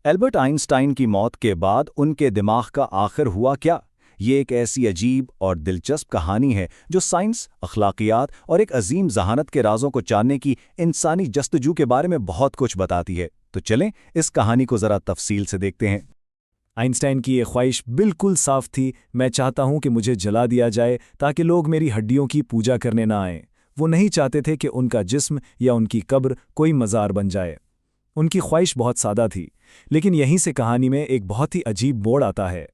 Albert Einstein की मौत के बाद उनके दिमाग का आखिर हुआ क्या? ये एक ऐसी अजीब और दिलचस्प कहानी है जो साइंस, अखलाकियात और एक अजीम जहानत के राजों को जानने की इंसानी जस्तजू के बारे में बहुत कुछ बताती है। तो चलें इस कहानी को ज़रा तफसील से देखते हैं। आइंस्टाइन की ये ख्वाहिश बिल्कुल साफ थी। मैं चाहता हूं कि मुझे जला दिया जाए ताकि लोग मेरी हड्डियों की पूजा करने ना आएं। वो नहीं चाहते थे कि उनका जिस्म या उनकी कब्र कोई मज़ार बन जाए। उनकी ख्वाहिश बहुत सादा थी, लेकिन यहीं से कहानी में एक बहुत ही अजीब मोड़ आता है।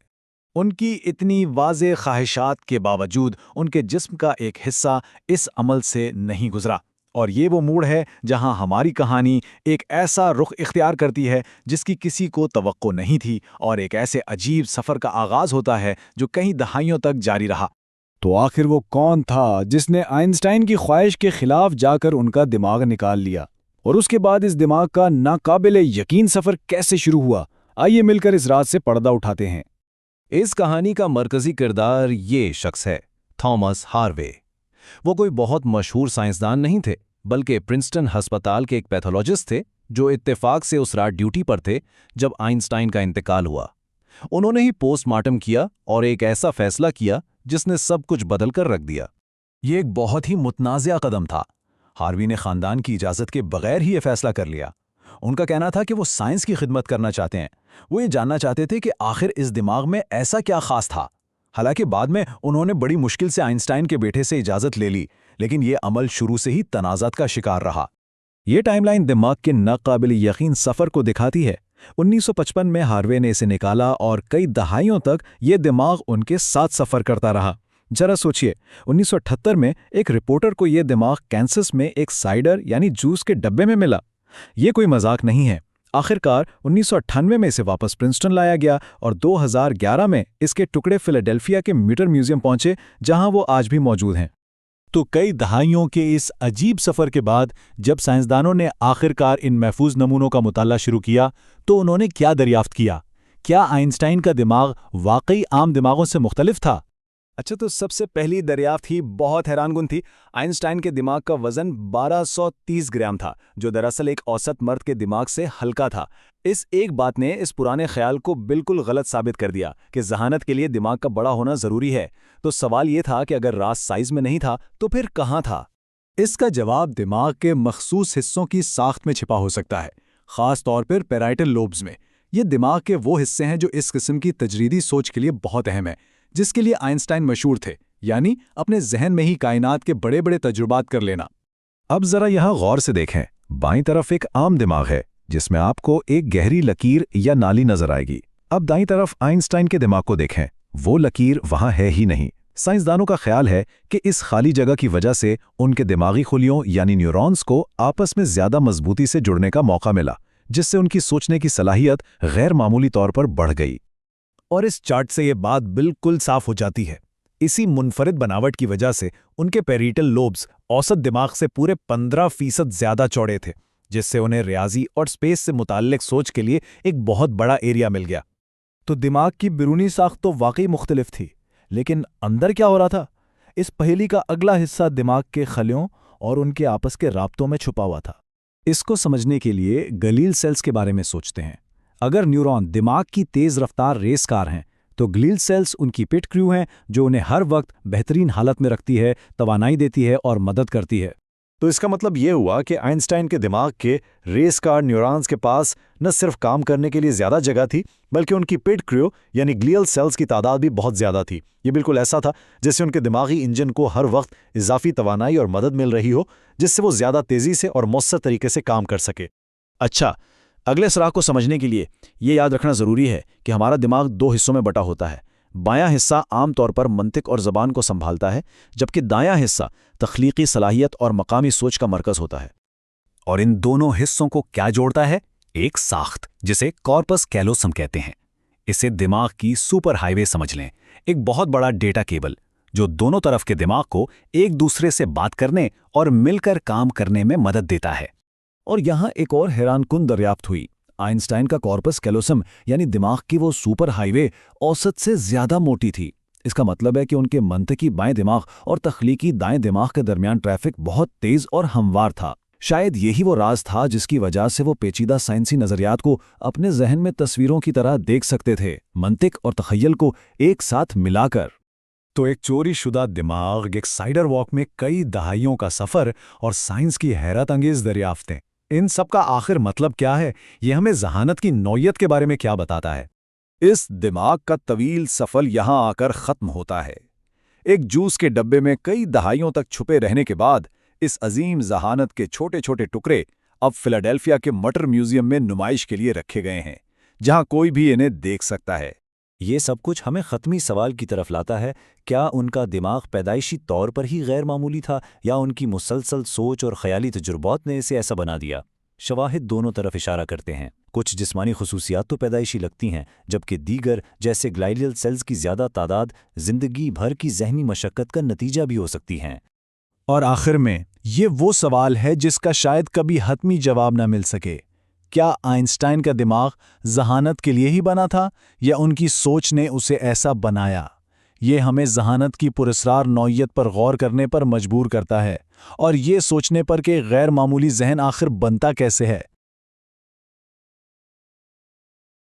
उनकी इतनी वाज़ेह ख्वाहिशात के बावजूद उनके जिस्म का एक हिस्सा इस अमल से नहीं गुजरा, और ये वो मोड़ है जहां हमारी कहानी एक ऐसा रुख इख्तियार करती है जिसकी किसी को तवक्को नहीं थी, और एक ऐसे अजीब सफ़र का आगाज़ होता है जो कई दहाइयों तक जारी रहा। तो आखिर वो कौन था जिसने आइंस्टाइन की ख्वाहिश के खिलाफ जाकर उनका दिमाग निकाल लिया, और उसके बाद इस दिमाग का नाकाबिले यकीन सफ़र कैसे शुरू हुआ? आइए मिलकर इस राज से पर्दा उठाते हैं। इस कहानी का मरकजी किरदार ये शख्स है, थॉमस हार्वे। वो कोई बहुत मशहूर साइंसदान नहीं थे, बल्कि प्रिंसटन अस्पताल के एक पैथोलॉजिस्ट थे जो इत्तेफाक से उस रात ड्यूटी पर थे जब आइंस्टाइन का इंतकाल हुआ। उन्होंने ही पोस्टमार्टम किया और एक ऐसा फैसला किया जिसने सब कुछ बदल कर रख दिया। ये एक बहुत ही मुतनाज़िया कदम था। हार्वी ने खानदान की इजाज़त के बगैर ही ये फैसला कर लिया। उनका कहना था कि वो साइंस की खिदमत करना चाहते हैं। वो ये जानना चाहते थे कि आखिर इस दिमाग में ऐसा क्या खास था। हालांकि बाद में उन्होंने बड़ी मुश्किल से आइंस्टाइन के बेटे से इजाज़त ले ली, लेकिन ये अमल शुरू से ही तनाज़ात का शिकार रहा। ये टाइमलाइन दिमाग के नाकाबिल यकीन सफ़र को दिखाती है। 1955 में हार्वे ने इसे निकाला और कई दहाइयों तक ये दिमाग उनके साथ सफ़र करता रहा। जरा सोचिए, 1978 में एक रिपोर्टर को यह दिमाग कैंसस में एक साइडर यानी जूस के डब्बे में मिला। ये कोई मजाक नहीं है। आखिरकार 1998 में इसे वापस प्रिंसटन लाया गया और 2011 में इसके टुकड़े फिलाडेल्फिया के म्यूटर म्यूजियम पहुंचे, जहां वो आज भी मौजूद हैं। तो कई दहाइयों के इस अजीब सफ़र के बाद जब साइंसदानों ने आखिरकार इन महफूज नमूनों का मुताला शुरू किया, तो उन्होंने क्या दरियाफ्त किया? क्या आइंस्टाइन का दिमाग वाकई आम दिमागों से मुख्तलिफ था? अच्छा, तो सबसे पहली दरियाफ्त ही बहुत हैरानकुन थी। आइंस्टाइन के दिमाग का वजन 1230 ग्राम था, जो दरअसल एक औसत मर्द के दिमाग से हल्का था। इस एक बात ने इस पुराने ख्याल को बिल्कुल गलत साबित कर दिया कि जहानत के लिए दिमाग का बड़ा होना जरूरी है। तो सवाल ये था कि अगर राज साइज में नहीं था तो फिर कहाँ था? इसका जवाब दिमाग के मखसूस हिस्सों की साख्त में छिपा हो सकता है, खास तौर पर पैराइटल लोब्स में। ये दिमाग के वो हिस्से हैं जो इस किस्म की तजरीदी सोच के लिए बहुत अहम है, जिसके लिए आइंस्टाइन मशहूर थे, यानी अपने जहन में ही कायनात के बड़े बड़े तजुर्बात कर लेना। अब जरा यहां गौर से देखें। बाईं तरफ एक आम दिमाग है जिसमें आपको एक गहरी लकीर या नाली नजर आएगी। अब दाईं तरफ आइंस्टाइन के दिमाग को देखें, वो लकीर वहां है ही नहीं। साइंसदानों का ख्याल है कि इस खाली जगह की वजह से उनके दिमागी खुलियों यानी न्यूरॉन्स को आपस में ज्यादा मजबूती से जुड़ने का मौका मिला, जिससे उनकी सोचने की सलाहियत गैर मामूली तौर पर बढ़ गई। और इस चार्ट से ये बात बिल्कुल साफ हो जाती है। इसी मुनफरिद बनावट की वजह से उनके पेरिटल लोब्स औसत दिमाग से पूरे 15% ज्यादा चौड़े थे, जिससे उन्हें रियाजी और स्पेस से मुताल्लिक सोच के लिए एक बहुत बड़ा एरिया मिल गया। तो दिमाग की बिरूनी साख्त तो वाकई मुख्तलिफ थी, लेकिन अंदर क्या हो रहा था? इस पहेली का अगला हिस्सा दिमाग के खलियों और उनके आपस के राब्तों में छुपा हुआ था। इसको समझने के लिए गलील सेल्स के बारे में सोचते हैं। अगर न्यूरॉन दिमाग की तेज रफ्तार रेस कार हैं, तो ग्लियल सेल्स उनकी पिट क्रू हैं जो उन्हें हर वक्त बेहतरीन हालत में रखती है, तवानाई देती है और मदद करती है। तो इसका मतलब ये हुआ कि आइंस्टाइन के दिमाग के रेस कार न्यूरॉन्स के पास न सिर्फ काम करने के लिए ज्यादा जगह थी, बल्कि उनकी पिट क्रू यानी ग्लियल सेल्स की तादाद भी बहुत ज्यादा थी। ये बिल्कुल ऐसा था जैसे उनके दिमागी इंजन को हर वक्त इजाफी तवानाई और मदद मिल रही हो, जिससे वो ज्यादा तेजी से और मौसर तरीके से काम कर सके। अच्छा, अगले सराह को समझने के लिए ये याद रखना ज़रूरी है कि हमारा दिमाग दो हिस्सों में बटा होता है। बायां हिस्सा आमतौर पर मंतिक और ज़बान को संभालता है, जबकि दायां हिस्सा तख्लीकी सलाहियत और मकामी सोच का मरकज़ होता है। और इन दोनों हिस्सों को क्या जोड़ता है? एक साख्त, जिसे कॉर्पस कैलोसम कहते हैं। इसे दिमाग की सुपर हाईवे समझ लें, एक बहुत बड़ा डेटा केबल जो दोनों तरफ के दिमाग को एक दूसरे से बात करने और मिलकर काम करने में मदद देता है। और यहां एक और हैरानकुन दरियाफ्त हुई। आइंस्टाइन का कॉर्पस कैलोसम यानी दिमाग की वो सुपर हाईवे औसत से ज्यादा मोटी थी। इसका मतलब है कि उनके मंतकी बाएं दिमाग और तख्लीकी दाएं दिमाग के दरमियान ट्रैफिक बहुत तेज और हमवार था। शायद यही वो राज था जिसकी वजह से वो पेचीदा साइंसी नजरियात को अपने जहन में तस्वीरों की तरह देख सकते थे, मंतिक और तखय्युल को एक साथ मिलाकर। तो एक चोरीशुदा दिमाग, एक साइडर वॉक में कई दहाइयों का सफर और साइंस की हैरत अंगेज दरियाफ्तें, इन सब का आखिर मतलब क्या है? ये हमें जहानत की नौयत के बारे में क्या बताता है? इस दिमाग का तवील सफर यहां आकर खत्म होता है। एक जूस के डब्बे में कई दहाइयों तक छुपे रहने के बाद इस अजीम जहानत के छोटे छोटे टुकड़े अब फिलाडेल्फिया के मटर म्यूजियम में नुमाइश के लिए रखे गए हैं, जहां कोई भी इन्हें देख सकता है। ये सब कुछ हमें ख़त्मी सवाल की तरफ लाता है, क्या उनका दिमाग पैदाइशी तौर पर ही गैर मामूली था या उनकी मुसलसल सोच और ख़याली तजुर्बात ने इसे ऐसा बना दिया? शवाहिद दोनों तरफ इशारा करते हैं। कुछ जिस्मानी खसूसियात तो पैदाइशी लगती हैं, जबकि दीगर जैसे ग्लाइलियल सेल्स की ज़्यादा तादाद ज़िंदगी भर की जहनी मशक्क़त का नतीजा भी हो सकती हैं। और आखिर में ये वो सवाल है जिसका शायद कभी हतमी जवाब न मिल सके। क्या आइंस्टाइन का दिमाग जहानत के लिए ही बना था या उनकी सोच ने उसे ऐसा बनाया? ये हमें जहानत की पुरस्रार नौयत पर गौर करने पर मजबूर करता है और ये सोचने पर कि गैर मामूली जहन आखिर बनता कैसे है।